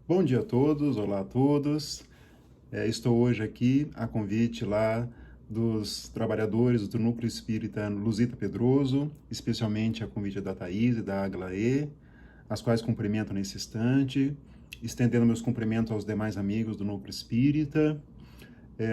Bom dia a todos, olá a todos. Estou hoje aqui a convite lá dos trabalhadores do Núcleo Espírita Luzita Pedroso, especialmente a convite da Thaís e da Aglaê, as quais cumprimento nesse instante, estendendo meus cumprimentos aos demais amigos do Núcleo Espírita.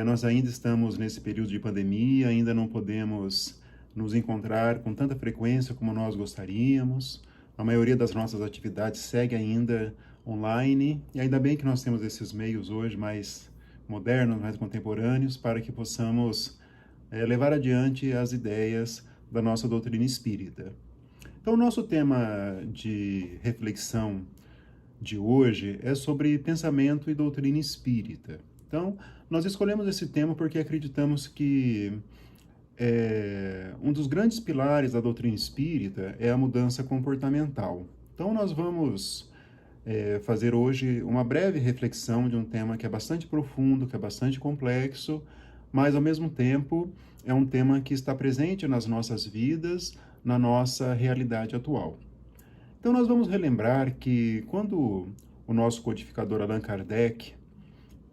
Nós ainda estamos nesse período de pandemia, ainda não podemos nos encontrar com tanta frequência como nós gostaríamos. A maioria das nossas atividades segue ainda online, e ainda bem que nós temos esses meios hoje mais modernos, mais contemporâneos, para que possamos levar adiante as ideias da nossa doutrina espírita. Então, o nosso tema de reflexão de hoje é sobre pensamento e doutrina espírita. Então, nós escolhemos esse tema porque acreditamos que um dos grandes pilares da doutrina espírita é a mudança comportamental. Então, nós vamos fazer hoje uma breve reflexão de um tema que é bastante profundo, que é bastante complexo, mas, ao mesmo tempo, é um tema que está presente nas nossas vidas, na nossa realidade atual. Então, nós vamos relembrar que quando o nosso codificador Allan Kardec,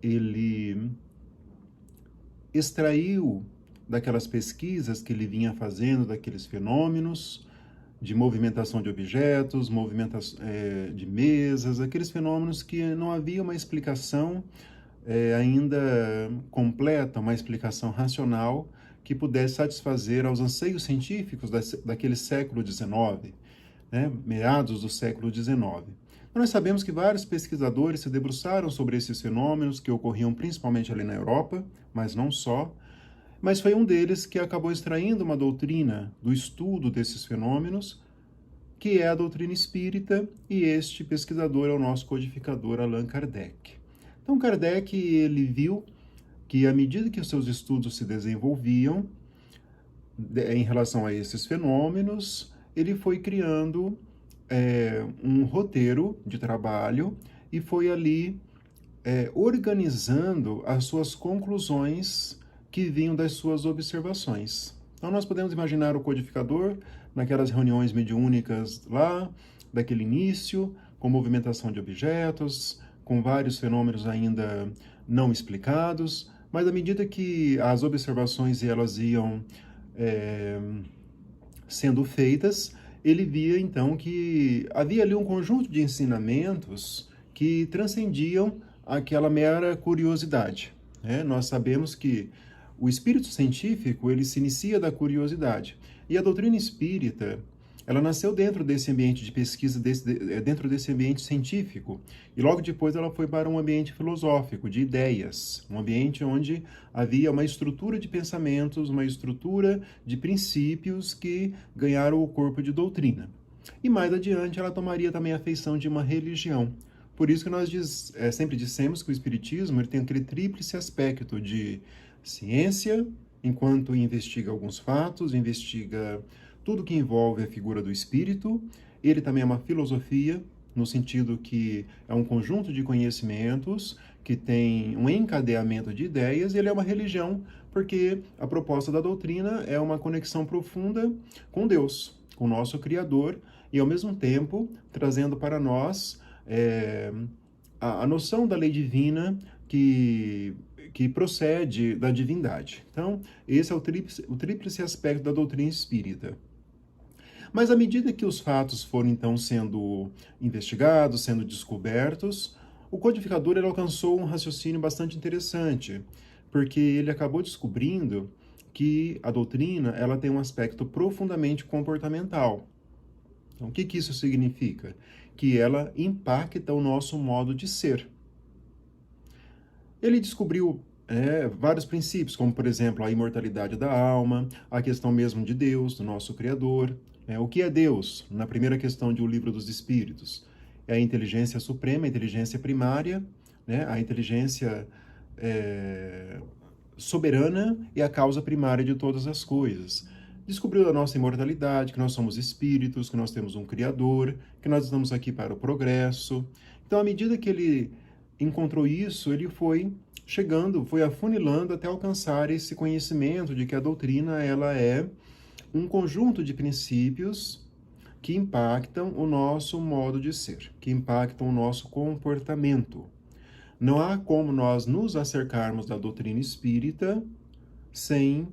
ele extraiu daquelas pesquisas que ele vinha fazendo, daqueles fenômenos de movimentação de objetos, movimentação de mesas, aqueles fenômenos que não havia uma explicação ainda completa, uma explicação racional que pudesse satisfazer aos anseios científicos daquele século XIX, meados do século XIX. Nós sabemos que vários pesquisadores se debruçaram sobre esses fenômenos que ocorriam principalmente ali na Europa, mas não só. Mas foi um deles que acabou extraindo uma doutrina do estudo desses fenômenos, que é a doutrina espírita, e este pesquisador é o nosso codificador Allan Kardec. Então, Kardec, ele viu que, à medida que os seus estudos se desenvolviam em relação a esses fenômenos, ele foi criando um roteiro de trabalho e foi ali organizando as suas conclusões que vinham das suas observações. Então, nós podemos imaginar o codificador naquelas reuniões mediúnicas lá, daquele início, com movimentação de objetos, com vários fenômenos ainda não explicados, mas à medida que as observações elas iam sendo feitas, ele via então que havia ali um conjunto de ensinamentos que transcendiam aquela mera curiosidade. Nós sabemos que o espírito científico, ele se inicia da curiosidade. E a doutrina espírita, ela nasceu dentro desse ambiente de pesquisa, dentro desse ambiente científico. E logo depois ela foi para um ambiente filosófico, de ideias. Um ambiente onde havia uma estrutura de pensamentos, uma estrutura de princípios que ganharam o corpo de doutrina. E mais adiante ela tomaria também a feição de uma religião. Por isso que nós sempre dissemos que o espiritismo ele tem aquele tríplice aspecto de ciência, enquanto investiga alguns fatos, investiga tudo que envolve a figura do espírito. Ele também é uma filosofia, no sentido que é um conjunto de conhecimentos que tem um encadeamento de ideias, e ele é uma religião, porque a proposta da doutrina é uma conexão profunda com Deus, com o nosso Criador, e ao mesmo tempo trazendo para nós a noção da lei divina que procede da divindade. Então, esse é o tríplice aspecto da doutrina espírita. Mas à medida que os fatos foram, então, sendo investigados, sendo descobertos, o codificador ele alcançou um raciocínio bastante interessante, porque ele acabou descobrindo que a doutrina ela tem um aspecto profundamente comportamental. Então, o que isso significa? Que ela impacta o nosso modo de ser. Ele descobriu vários princípios, como, por exemplo, a imortalidade da alma, a questão mesmo de Deus, do nosso Criador. O que é Deus? Na primeira questão de O Livro dos Espíritos, é a inteligência suprema, a inteligência primária, a inteligência soberana e a causa primária de todas as coisas. Descobriu a nossa imortalidade, que nós somos espíritos, que nós temos um Criador, que nós estamos aqui para o progresso. Então, à medida que ele encontrou isso, ele foi chegando, foi afunilando até alcançar esse conhecimento de que a doutrina ela é um conjunto de princípios que impactam o nosso modo de ser, que impactam o nosso comportamento. Não há como nós nos acercarmos da doutrina espírita sem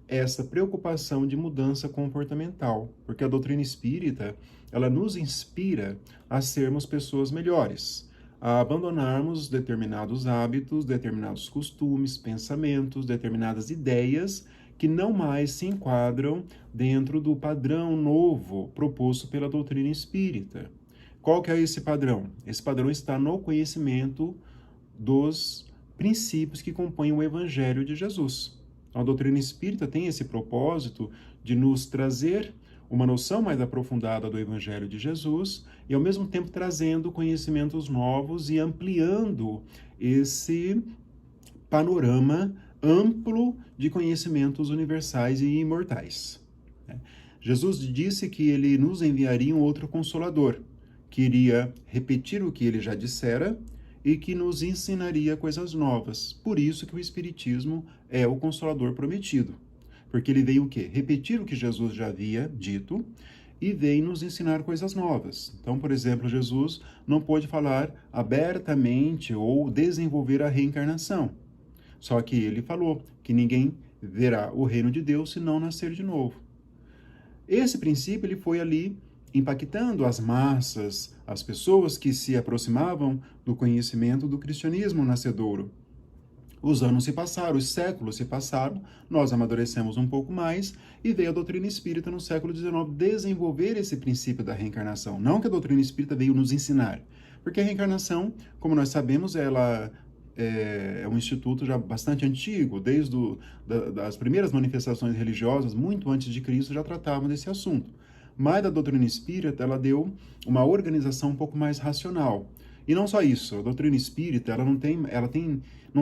essa preocupação de mudança comportamental, porque a doutrina espírita, ela nos inspira a sermos pessoas melhores, a abandonarmos determinados hábitos, determinados costumes, pensamentos, determinadas ideias que não mais se enquadram dentro do padrão novo proposto pela doutrina espírita. Qual que é esse padrão? Esse padrão está no conhecimento dos princípios que compõem o Evangelho de Jesus. A doutrina espírita tem esse propósito de nos trazer uma noção mais aprofundada do Evangelho de Jesus e, ao mesmo tempo, trazendo conhecimentos novos e ampliando esse panorama amplo de conhecimentos universais e imortais. Jesus disse que ele nos enviaria um outro Consolador, que iria repetir o que ele já dissera e que nos ensinaria coisas novas. Por isso que o Espiritismo é o Consolador prometido. Porque ele veio o quê? Repetir o que Jesus já havia dito e veio nos ensinar coisas novas. Então, por exemplo, Jesus não pôde falar abertamente ou desenvolver a reencarnação. Só que ele falou que ninguém verá o reino de Deus se não nascer de novo. Esse princípio ele foi ali impactando as massas, as pessoas que se aproximavam do conhecimento do cristianismo nascedouro. Os anos se passaram, os séculos se passaram, nós amadurecemos um pouco mais e veio a doutrina espírita no século XIX desenvolver esse princípio da reencarnação. Não que a doutrina espírita veio nos ensinar, porque a reencarnação, como nós sabemos, ela é um instituto já bastante antigo, desde das primeiras manifestações religiosas, muito antes de Cristo, já tratavam desse assunto. Mas a doutrina espírita, ela deu uma organização um pouco mais racional. E não só isso, a doutrina espírita, ela não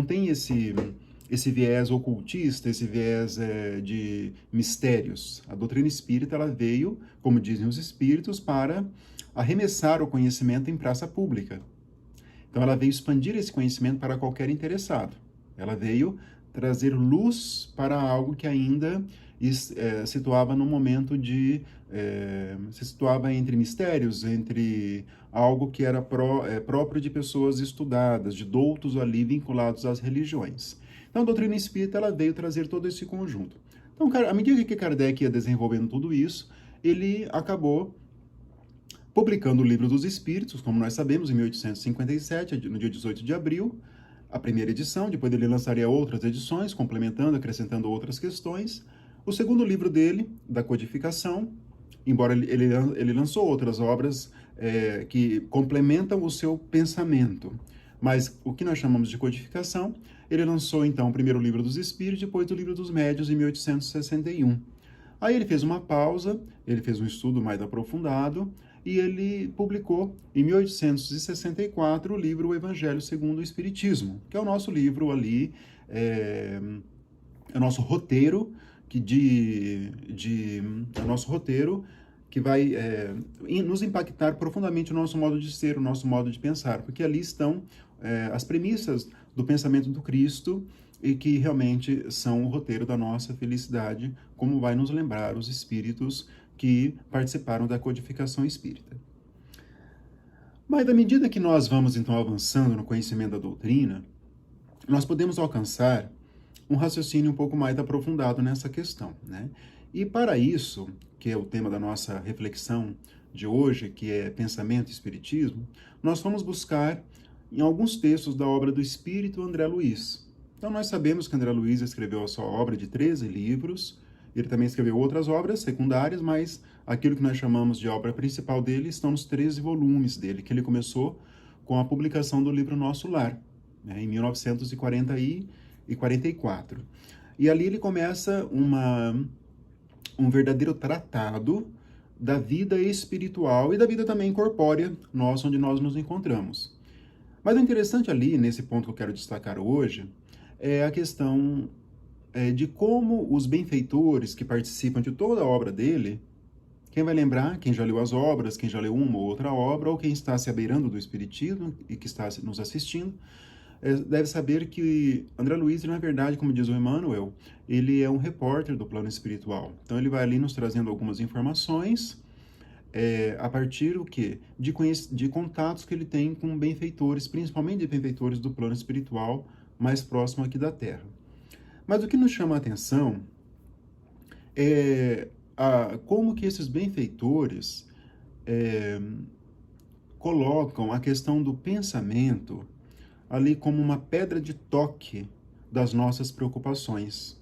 tem esse viés ocultista, esse viés de mistérios. A doutrina espírita, ela veio, como dizem os espíritos, para arremessar o conhecimento em praça pública. Então, ela veio expandir esse conhecimento para qualquer interessado. Ela veio trazer luz para algo que ainda situava no momento se situava entre mistérios, entre algo que era próprio de pessoas estudadas, de doutos ali vinculados às religiões. Então, a doutrina espírita ela veio trazer todo esse conjunto. Então, à medida que Kardec ia desenvolvendo tudo isso, ele acabou publicando o Livro dos Espíritos, como nós sabemos, em 1857, no dia 18 de abril, a primeira edição. Depois ele lançaria outras edições, complementando, acrescentando outras questões. O segundo livro dele, da codificação, embora ele lançou outras obras que complementam o seu pensamento, mas o que nós chamamos de codificação, ele lançou então o primeiro Livro dos Espíritos, depois o Livro dos Médiuns, em 1861. Aí ele fez uma pausa, ele fez um estudo mais aprofundado, e ele publicou, em 1864, o livro O Evangelho segundo o Espiritismo, que é o nosso livro ali, é o nosso roteiro, o nosso roteiro que vai nos impactar profundamente o nosso modo de ser, o nosso modo de pensar, porque ali estão as premissas do pensamento do Cristo e que realmente são o roteiro da nossa felicidade, como vai nos lembrar os espíritos que participaram da codificação espírita. Mas, à medida que nós vamos, então, avançando no conhecimento da doutrina, nós podemos alcançar um raciocínio um pouco mais aprofundado nessa questão, né? E para isso, que é o tema da nossa reflexão de hoje, que é pensamento e espiritismo, nós vamos buscar em alguns textos da obra do espírito André Luiz. Então, nós sabemos que André Luiz escreveu a sua obra de 13 livros. Ele também escreveu outras obras secundárias, mas aquilo que nós chamamos de obra principal dele estão nos 13 volumes dele, que ele começou com a publicação do livro Nosso Lar, né, em 1944. E ali ele começa um verdadeiro tratado da vida espiritual e da vida também corpórea, onde nós nos encontramos. Mas o interessante ali, nesse ponto que eu quero destacar hoje, é a questão de como os benfeitores que participam de toda a obra dele, quem vai lembrar, quem já leu as obras, quem já leu uma ou outra obra, ou quem está se abeirando do Espiritismo e que está nos assistindo, deve saber que André Luiz, na verdade, como diz o Emmanuel, ele é um repórter do plano espiritual. Então ele vai ali nos trazendo algumas informações a partir o quê? De contatos que ele tem com benfeitores, principalmente de benfeitores do plano espiritual mais próximo aqui da Terra. Mas o que nos chama a atenção é como que esses benfeitores colocam a questão do pensamento ali como uma pedra de toque das nossas preocupações.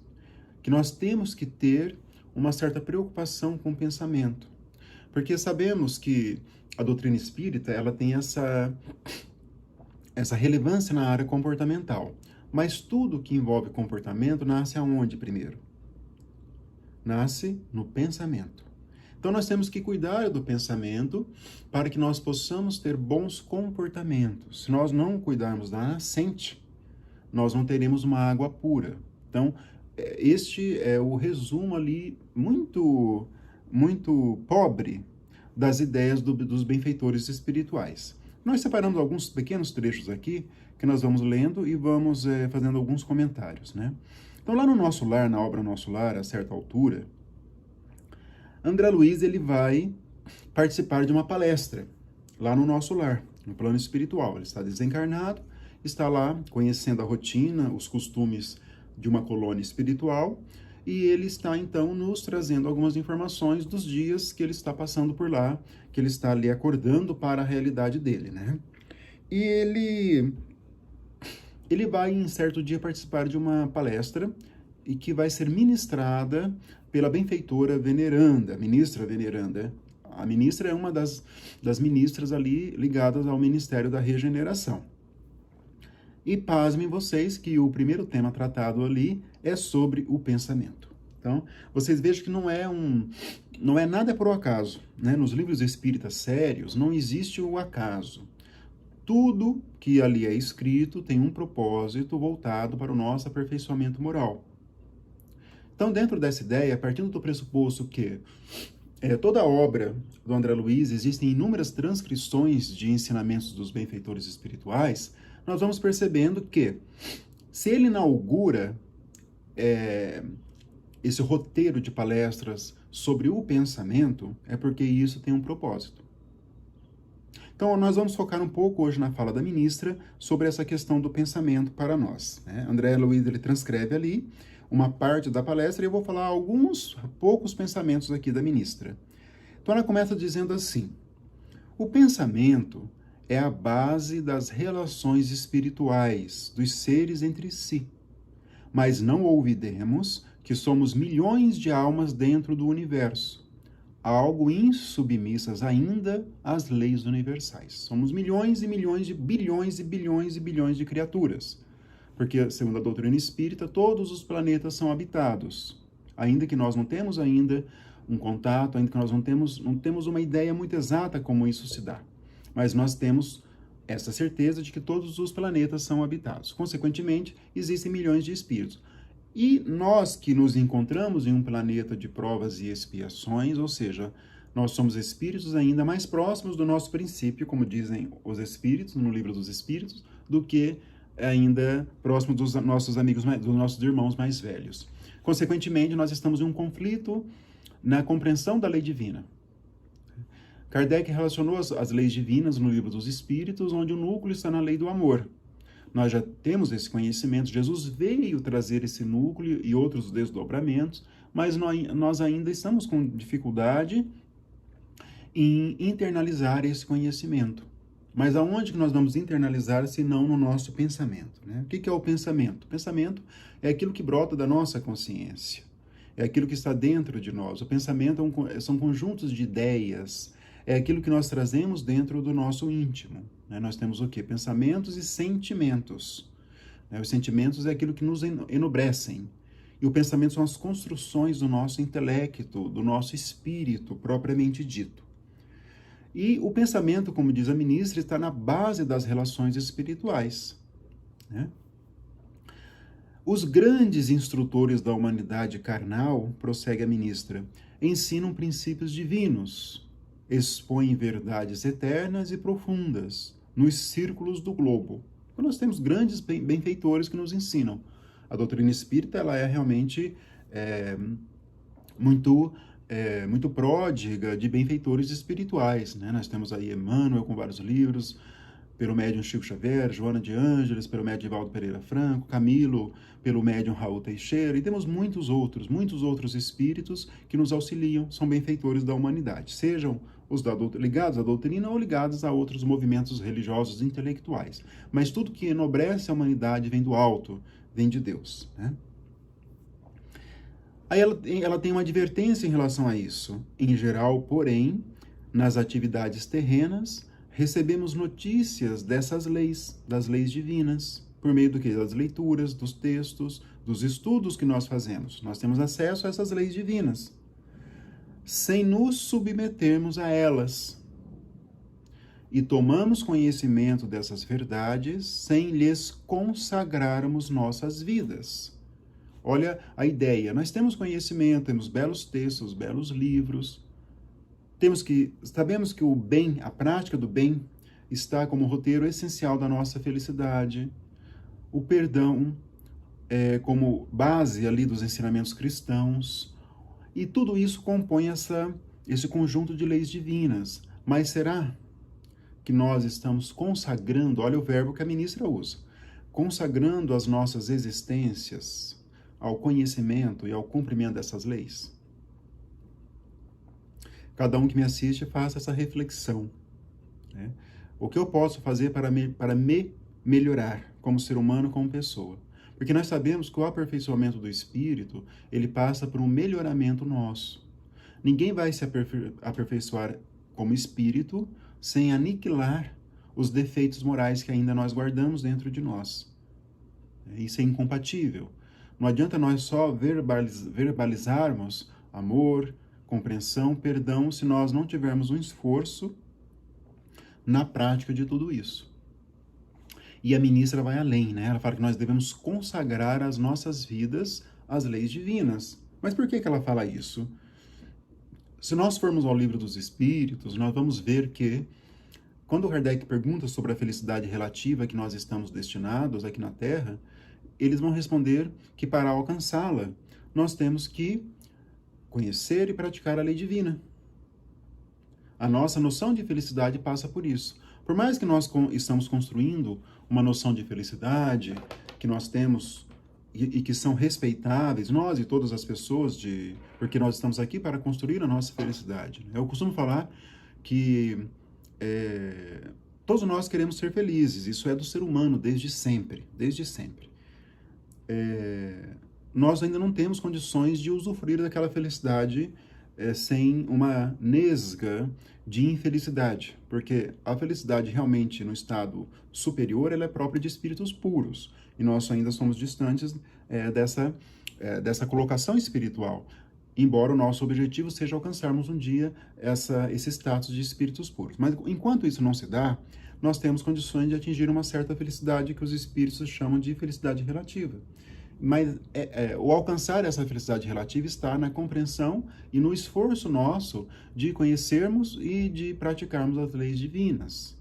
Que nós temos que ter uma certa preocupação com o pensamento. Porque sabemos que a doutrina espírita, ela tem essa relevância na área comportamental. Mas tudo que envolve comportamento nasce aonde primeiro? Nasce no pensamento. Então nós temos que cuidar do pensamento para que nós possamos ter bons comportamentos. Se nós não cuidarmos da nascente, nós não teremos uma água pura. Então, este é o resumo ali muito pobre das ideias dos benfeitores espirituais. Nós separamos alguns pequenos trechos aqui que nós vamos lendo e vamos fazendo alguns comentários, né? Então, lá no Nosso Lar, na obra Nosso Lar, a certa altura, André Luiz ele vai participar de uma palestra lá no Nosso Lar, no plano espiritual. Ele está desencarnado, está lá conhecendo a rotina, os costumes de uma colônia espiritual, e ele está então nos trazendo algumas informações dos dias que ele está passando por lá, que ele está ali acordando para a realidade dele, né? E ele vai em certo dia participar de uma palestra e que vai ser ministrada pela benfeitora veneranda, a ministra veneranda. A ministra é uma das ministras ali ligadas ao Ministério da Regeneração. E pasmem vocês que o primeiro tema tratado ali é sobre o pensamento. Então, vocês vejam que não é nada por acaso, né? Nos livros espíritas sérios não existe o acaso. Tudo que ali é escrito tem um propósito voltado para o nosso aperfeiçoamento moral. Então, dentro dessa ideia, partindo do pressuposto que toda a obra do André Luiz, existem inúmeras transcrições de ensinamentos dos benfeitores espirituais, nós vamos percebendo que, se ele inaugura esse roteiro de palestras sobre o pensamento, é porque isso tem um propósito. Então, nós vamos focar um pouco hoje na fala da ministra sobre essa questão do pensamento para nós, né? André Luiz, ele transcreve ali uma parte da palestra e eu vou falar alguns poucos pensamentos aqui da ministra. Então, ela começa dizendo assim: o pensamento é a base das relações espirituais dos seres entre si. Mas não olvidemos que somos milhões de almas dentro do universo, algo insubmissas ainda às leis universais. Somos milhões e milhões de bilhões e bilhões e bilhões de criaturas. Porque, segundo a doutrina espírita, todos os planetas são habitados. Ainda que nós não temos ainda um contato, ainda que nós não temos uma ideia muito exata como isso se dá. Mas nós temos essa certeza de que todos os planetas são habitados. Consequentemente, existem milhões de espíritos. E nós que nos encontramos em um planeta de provas e expiações, ou seja, nós somos espíritos ainda mais próximos do nosso princípio, como dizem os espíritos, no livro dos espíritos, do que ainda próximo dos nossos amigos, dos nossos irmãos mais velhos. Consequentemente, nós estamos em um conflito na compreensão da lei divina. Kardec relacionou as leis divinas no livro dos Espíritos, onde o núcleo está na lei do amor. Nós já temos esse conhecimento, Jesus veio trazer esse núcleo e outros desdobramentos, mas nós ainda estamos com dificuldade em internalizar esse conhecimento. Mas aonde que nós vamos internalizar, se não no nosso pensamento, né? O que é o pensamento? O pensamento é aquilo que brota da nossa consciência, é aquilo que está dentro de nós. O pensamento são conjuntos de ideias, é aquilo que nós trazemos dentro do nosso íntimo, né? Nós temos o quê? Pensamentos e sentimentos. Né? Os sentimentos é aquilo que nos enobrecem. E o pensamento são as construções do nosso intelecto, do nosso espírito, propriamente dito. E o pensamento, como diz a ministra, está na base das relações espirituais, né? Os grandes instrutores da humanidade carnal, prossegue a ministra, ensinam princípios divinos, expõem verdades eternas e profundas nos círculos do globo. Então, nós temos grandes benfeitores que nos ensinam. A doutrina espírita ela é realmente muito muito pródiga de benfeitores espirituais, né? Nós temos aí Emmanuel com vários livros, pelo médium Chico Xavier, Joana de Ângeles, pelo médium Divaldo Pereira Franco, Camilo, pelo médium Raul Teixeira, e temos muitos outros espíritos que nos auxiliam, são benfeitores da humanidade, sejam os ligados à doutrina ou ligados a outros movimentos religiosos intelectuais. Mas tudo que enobrece a humanidade vem do alto, vem de Deus, né? Aí ela tem uma advertência em relação a isso. Em geral, porém, nas atividades terrenas, recebemos notícias dessas leis, das leis divinas, por meio do quê? Das leituras, dos textos, dos estudos que nós fazemos. Nós temos acesso a essas leis divinas, sem nos submetermos a elas. E tomamos conhecimento dessas verdades sem lhes consagrarmos nossas vidas. Olha a ideia, nós temos conhecimento, temos belos textos, belos livros, sabemos que o bem, a prática do bem, está como roteiro essencial da nossa felicidade, o perdão como base ali dos ensinamentos cristãos, e tudo isso compõe esse conjunto de leis divinas. Mas será que nós estamos consagrando, olha o verbo que a ministra usa, consagrando as nossas existências ao conhecimento e ao cumprimento dessas leis? Cada um que me assiste faça essa reflexão, né? O que eu posso fazer para me melhorar como ser humano, como pessoa? Porque nós sabemos que o aperfeiçoamento do espírito, ele passa por um melhoramento nosso. Ninguém vai se aperfeiçoar como espírito sem aniquilar os defeitos morais que ainda nós guardamos dentro de nós. Isso é incompatível. Não adianta nós só verbalizarmos amor, compreensão, perdão, se nós não tivermos um esforço na prática de tudo isso. E a ministra vai além, né? Ela fala que nós devemos consagrar as nossas vidas às leis divinas. Mas por que ela fala isso? Se nós formos ao Livro dos Espíritos, nós vamos ver que, quando Kardec pergunta sobre a felicidade relativa que nós estamos destinados aqui na Terra, eles vão responder que para alcançá-la, nós temos que conhecer e praticar a lei divina. A nossa noção de felicidade passa por isso. Por mais que nós estamos construindo uma noção de felicidade, que nós temos e que são respeitáveis, nós e todas as pessoas, porque nós estamos aqui para construir a nossa felicidade. Eu costumo falar que todos nós queremos ser felizes, isso é do ser humano desde sempre, desde sempre. Nós ainda não temos condições de usufruir daquela felicidade sem uma nesga de infelicidade, porque a felicidade realmente no estado superior, ela é própria de espíritos puros, e nós ainda somos distantes dessa colocação espiritual, embora o nosso objetivo seja alcançarmos um dia esse status de espíritos puros. Mas enquanto isso não se dá, nós temos condições de atingir uma certa felicidade que os espíritos chamam de felicidade relativa. Mas o alcançar essa felicidade relativa está na compreensão e no esforço nosso de conhecermos e de praticarmos as leis divinas.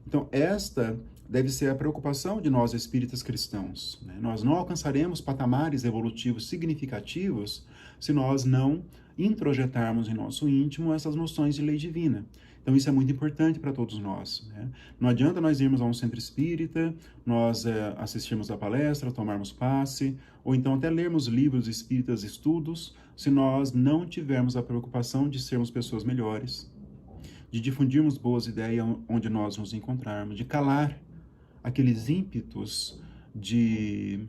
Então, esta deve ser a preocupação de nós espíritas cristãos, né? Nós não alcançaremos patamares evolutivos significativos se nós não introjetarmos em nosso íntimo essas noções de lei divina. Então, isso é muito importante para todos nós, né? Não adianta nós irmos a um centro espírita, nós assistirmos a palestra, tomarmos passe, ou então até lermos livros espíritas, estudos, se nós não tivermos a preocupação de sermos pessoas melhores, de difundirmos boas ideias onde nós nos encontrarmos, de calar aqueles ímpetos de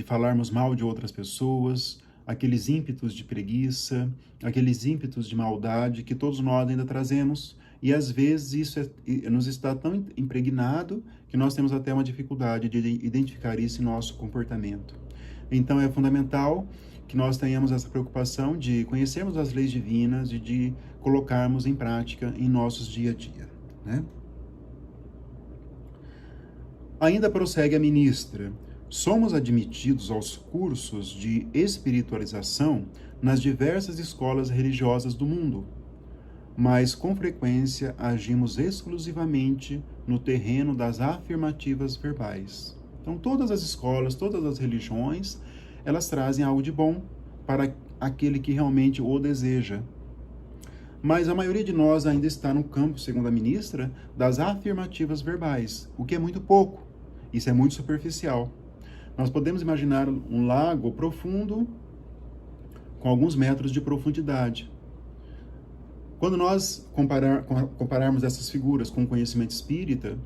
falarmos mal de outras pessoas, aqueles ímpetos de preguiça, aqueles ímpetos de maldade que todos nós ainda trazemos, e às vezes isso nos está tão impregnado que nós temos até uma dificuldade de identificar isso em nosso comportamento. Então é fundamental que nós tenhamos essa preocupação de conhecermos as leis divinas e de colocarmos em prática em nossos dia a dia, né? Ainda prossegue a ministra: somos admitidos aos cursos de espiritualização nas diversas escolas religiosas do mundo, mas com frequência agimos exclusivamente no terreno das afirmativas verbais. Então, todas as escolas, todas as religiões, elas trazem algo de bom para aquele que realmente o deseja. Mas a maioria de nós ainda está no campo, segundo a ministra, das afirmativas verbais, o que é muito pouco. Isso é muito superficial. Nós podemos imaginar um lago profundo com alguns metros de profundidade. Quando nós compararmos essas figuras com o conhecimento espírita,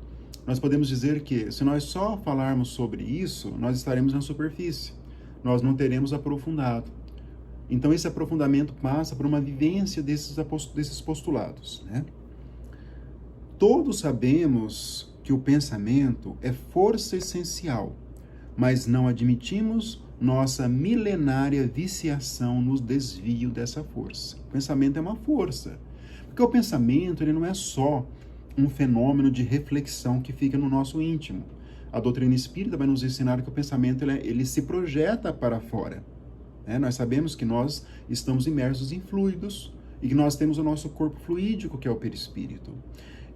nós podemos dizer que, se nós só falarmos sobre isso, nós estaremos na superfície. Nós não teremos aprofundado. Então, esse aprofundamento passa por uma vivência desses postulados, né? Todos sabemos que o pensamento é força essencial, mas não admitimos nossa milenária viciação no desvio dessa força. O pensamento é uma força, porque o pensamento ele não é só um fenômeno de reflexão que fica no nosso íntimo. A doutrina espírita vai nos ensinar que o pensamento ele se projeta para fora. Nós sabemos que nós estamos imersos em fluidos e que nós temos o nosso corpo fluídico, que é o perispírito.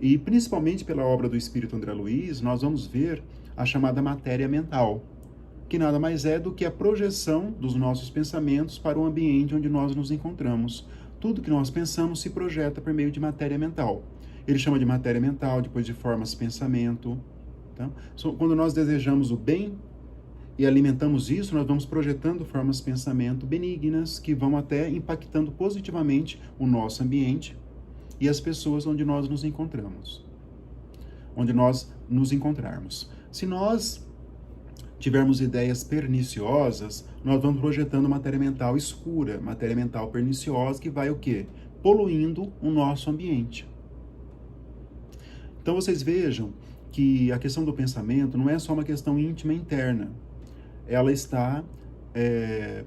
E principalmente pela obra do espírito André Luiz, nós vamos ver a chamada matéria mental, que nada mais é do que a projeção dos nossos pensamentos para o ambiente onde nós nos encontramos. Tudo que nós pensamos se projeta por meio de matéria mental. Ele chama de matéria mental, depois de formas pensamento. Tá? Quando nós desejamos o bem e alimentamos isso, nós vamos projetando formas de pensamento benignas que vão até impactando positivamente o nosso ambiente e as pessoas onde nós nos encontramos. Onde nós nos encontrarmos. Se nós tivermos ideias perniciosas, nós vamos projetando matéria mental escura, matéria mental perniciosa, que vai o quê? Poluindo o nosso ambiente. Então vocês vejam que a questão do pensamento não é só uma questão íntima e interna. Ela está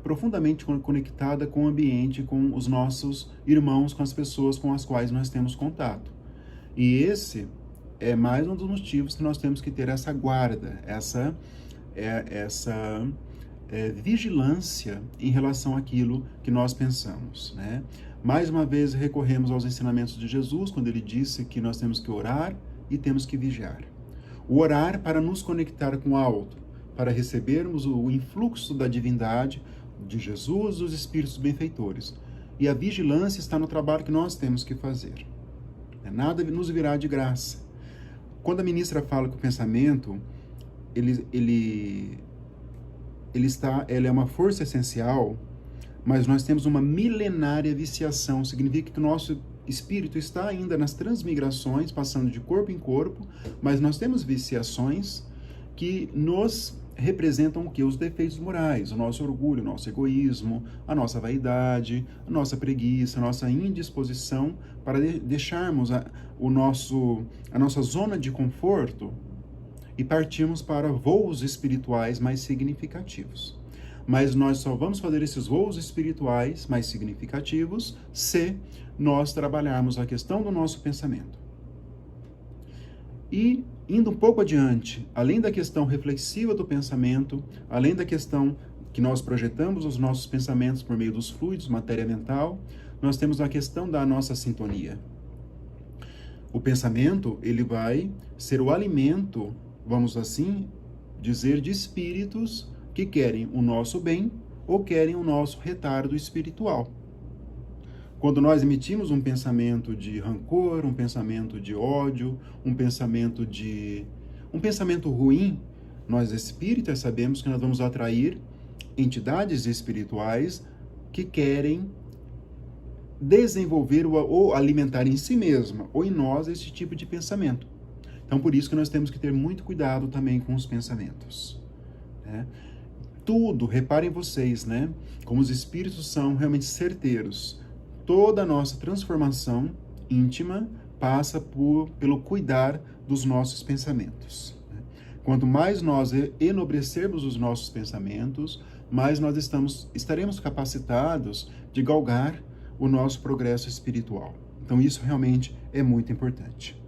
profundamente conectada com o ambiente, com os nossos irmãos, com as pessoas com as quais nós temos contato. E esse é mais um dos motivos que nós temos que ter essa guarda, essa vigilância em relação àquilo que nós pensamos, né? Mais uma vez recorremos aos ensinamentos de Jesus, quando ele disse que nós temos que orar e temos que vigiar. O orar para nos conectar com o alto, para recebermos o influxo da divindade, de Jesus, dos espíritos benfeitores. E a vigilância está no trabalho que nós temos que fazer. Nada nos virá de graça. Quando a ministra fala que o pensamento ele é uma força essencial, mas nós temos uma milenária viciação. Significa que o nosso espírito está ainda nas transmigrações, passando de corpo em corpo, mas nós temos viciações que nos representam o que? Os defeitos morais, o nosso orgulho, o nosso egoísmo, a nossa vaidade, a nossa preguiça, a nossa indisposição para deixarmos a nossa zona de conforto e partirmos para voos espirituais mais significativos. Mas nós só vamos fazer esses voos espirituais mais significativos se nós trabalharmos a questão do nosso pensamento. E, indo um pouco adiante, além da questão reflexiva do pensamento, além da questão que nós projetamos os nossos pensamentos por meio dos fluidos, matéria mental, nós temos a questão da nossa sintonia. O pensamento, ele vai ser o alimento, vamos assim dizer, de espíritos que querem o nosso bem ou querem o nosso retardo espiritual. Quando nós emitimos um pensamento de rancor, um pensamento de ódio, um pensamento ruim, nós espíritas sabemos que nós vamos atrair entidades espirituais que querem desenvolver ou alimentar em si mesma ou em nós esse tipo de pensamento. Então, por isso que nós temos que ter muito cuidado também com os pensamentos, né? Tudo, reparem vocês, né? Como os espíritos são realmente certeiros. Toda a nossa transformação íntima passa pelo cuidar dos nossos pensamentos. Quanto mais nós enobrecermos os nossos pensamentos, mais nós estaremos capacitados de galgar o nosso progresso espiritual. Então isso realmente é muito importante.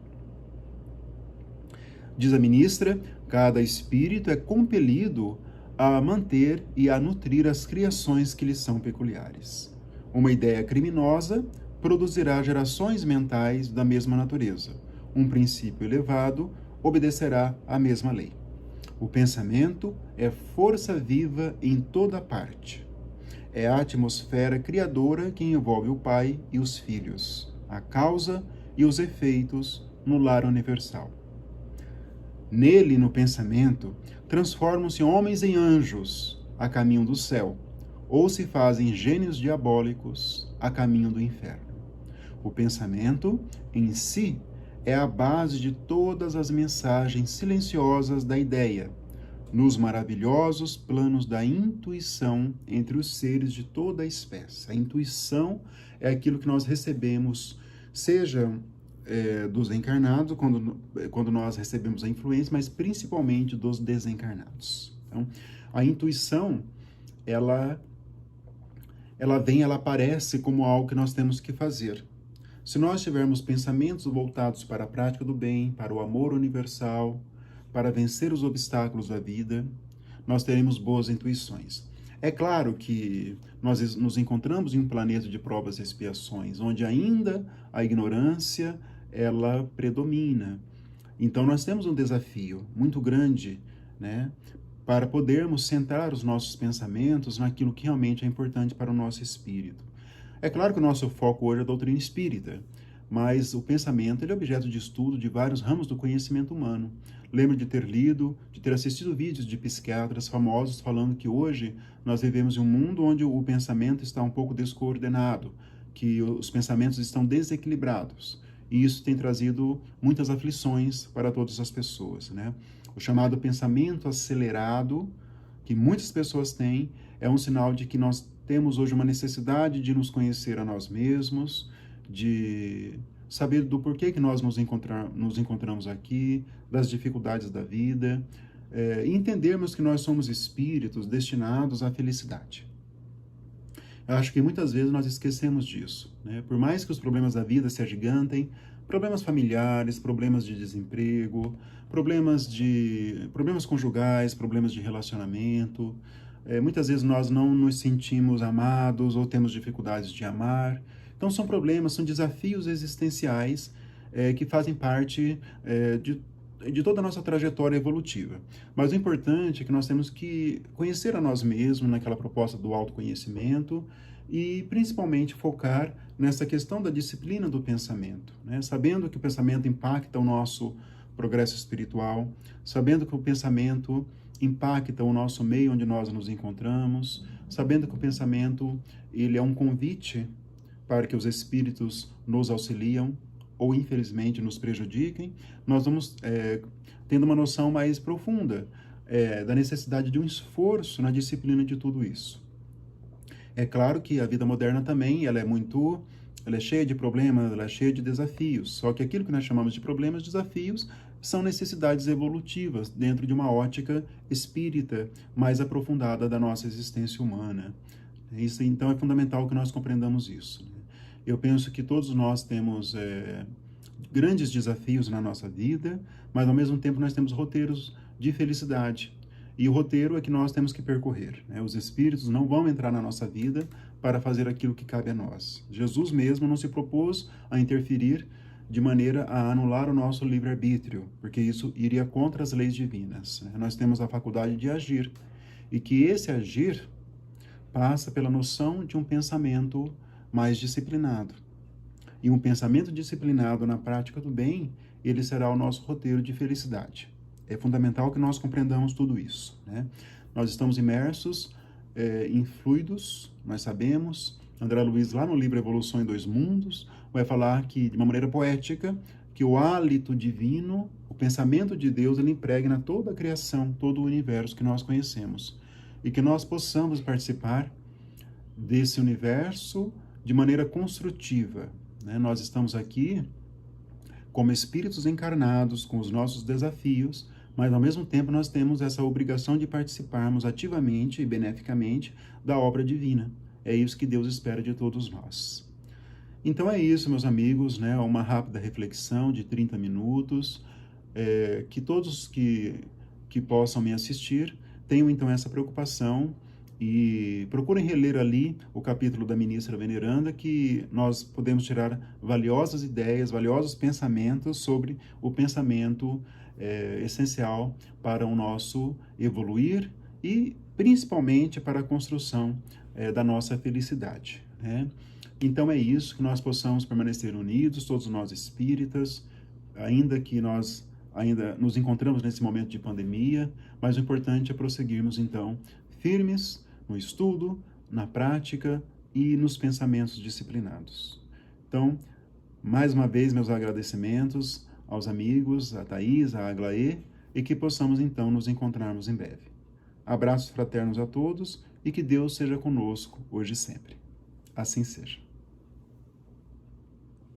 Diz a ministra, cada espírito é compelido a manter e a nutrir as criações que lhe são peculiares. Uma ideia criminosa produzirá gerações mentais da mesma natureza. Um princípio elevado obedecerá à mesma lei. O pensamento é força viva em toda parte. é a atmosfera criadora que envolve o pai e os filhos, a causa e os efeitos no lar universal. Nele, no pensamento, transformam-se homens em anjos a caminho do céu, ou se fazem gênios diabólicos a caminho do inferno. O pensamento, em si, é a base de todas as mensagens silenciosas da ideia, nos maravilhosos planos da intuição entre os seres de toda a espécie. A intuição é aquilo que nós recebemos, seja dos encarnados, quando nós recebemos a influência, mas principalmente dos desencarnados. Então, a intuição, ela aparece como algo que nós temos que fazer. Se nós tivermos pensamentos voltados para a prática do bem, para o amor universal, para vencer os obstáculos da vida, nós teremos boas intuições. É claro que nós nos encontramos em um planeta de provas e expiações, onde ainda a ignorância, ela predomina. Então nós temos um desafio muito grande, né, para podermos centrar os nossos pensamentos naquilo que realmente é importante para o nosso espírito. É claro que o nosso foco hoje é a doutrina espírita, mas o pensamento ele é objeto de estudo de vários ramos do conhecimento humano. Lembro de ter lido, de ter assistido vídeos de psiquiatras famosos falando que hoje nós vivemos em um mundo onde o pensamento está um pouco descoordenado, que os pensamentos estão desequilibrados. E isso tem trazido muitas aflições para todas as pessoas, né? O chamado pensamento acelerado, que muitas pessoas têm, é um sinal de que nós temos hoje uma necessidade de nos conhecer a nós mesmos, de saber do porquê que nós nos encontramos aqui, das dificuldades da vida, e entendermos que nós somos espíritos destinados à felicidade. Eu acho que muitas vezes nós esquecemos disso, né? Por mais que os problemas da vida se agigantem, problemas familiares, problemas de desemprego, problemas conjugais, problemas de relacionamento, muitas vezes nós não nos sentimos amados ou temos dificuldades de amar. Então são problemas, são desafios existenciais que fazem parte de toda a nossa trajetória evolutiva. Mas o importante é que nós temos que conhecer a nós mesmos naquela proposta do autoconhecimento e principalmente focar nessa questão da disciplina do pensamento, né? Sabendo que o pensamento impacta o nosso progresso espiritual, sabendo que o pensamento impacta o nosso meio onde nós nos encontramos, sabendo que o pensamento ele é um convite para que os espíritos nos auxiliam ou infelizmente nos prejudiquem, nós vamos tendo uma noção mais profunda da necessidade de um esforço na disciplina de tudo isso. É claro que a vida moderna também ela é cheia de problemas, ela é cheia de desafios, só que aquilo que nós chamamos de problemas, desafios, são necessidades evolutivas dentro de uma ótica espírita mais aprofundada da nossa existência humana. Isso, então, é fundamental que nós compreendamos isso. Eu penso que todos nós temos grandes desafios na nossa vida, mas ao mesmo tempo nós temos roteiros de felicidade. E o roteiro é que nós temos que percorrer, né? Os espíritos não vão entrar na nossa vida para fazer aquilo que cabe a nós. Jesus mesmo não se propôs a interferir de maneira a anular o nosso livre-arbítrio, porque isso iria contra as leis divinas, né? Nós temos a faculdade de agir, e que esse agir passa pela noção de um pensamento mais disciplinado. E um pensamento disciplinado na prática do bem, ele será o nosso roteiro de felicidade. É fundamental que nós compreendamos tudo isso, né? Nós estamos imersos em fluidos, nós sabemos. André Luiz, lá no livro Evolução em Dois Mundos, vai falar que, de uma maneira poética, que o hálito divino, o pensamento de Deus, ele impregna toda a criação, todo o universo que nós conhecemos. E que nós possamos participar desse universo de maneira construtiva, né? Nós estamos aqui como espíritos encarnados, com os nossos desafios, mas ao mesmo tempo nós temos essa obrigação de participarmos ativamente e beneficamente da obra divina. É isso que Deus espera de todos nós. Então é isso, meus amigos, né? Uma rápida reflexão de 30 minutos, que todos que possam me assistir tenham então essa preocupação e procurem reler ali o capítulo da Ministra Veneranda, que nós podemos tirar valiosas ideias, valiosos pensamentos sobre o pensamento essencial para o nosso evoluir e principalmente para a construção da nossa felicidade, né? Então é isso, que nós possamos permanecer unidos, todos nós espíritas, ainda que nós ainda nos encontramos nesse momento de pandemia, mas o importante é prosseguirmos então firmes no estudo, na prática e nos pensamentos disciplinados. Então, mais uma vez, meus agradecimentos aos amigos, a Thaís, a Aglaê, e que possamos então nos encontrarmos em breve. Abraços fraternos a todos e que Deus seja conosco hoje e sempre. Assim seja.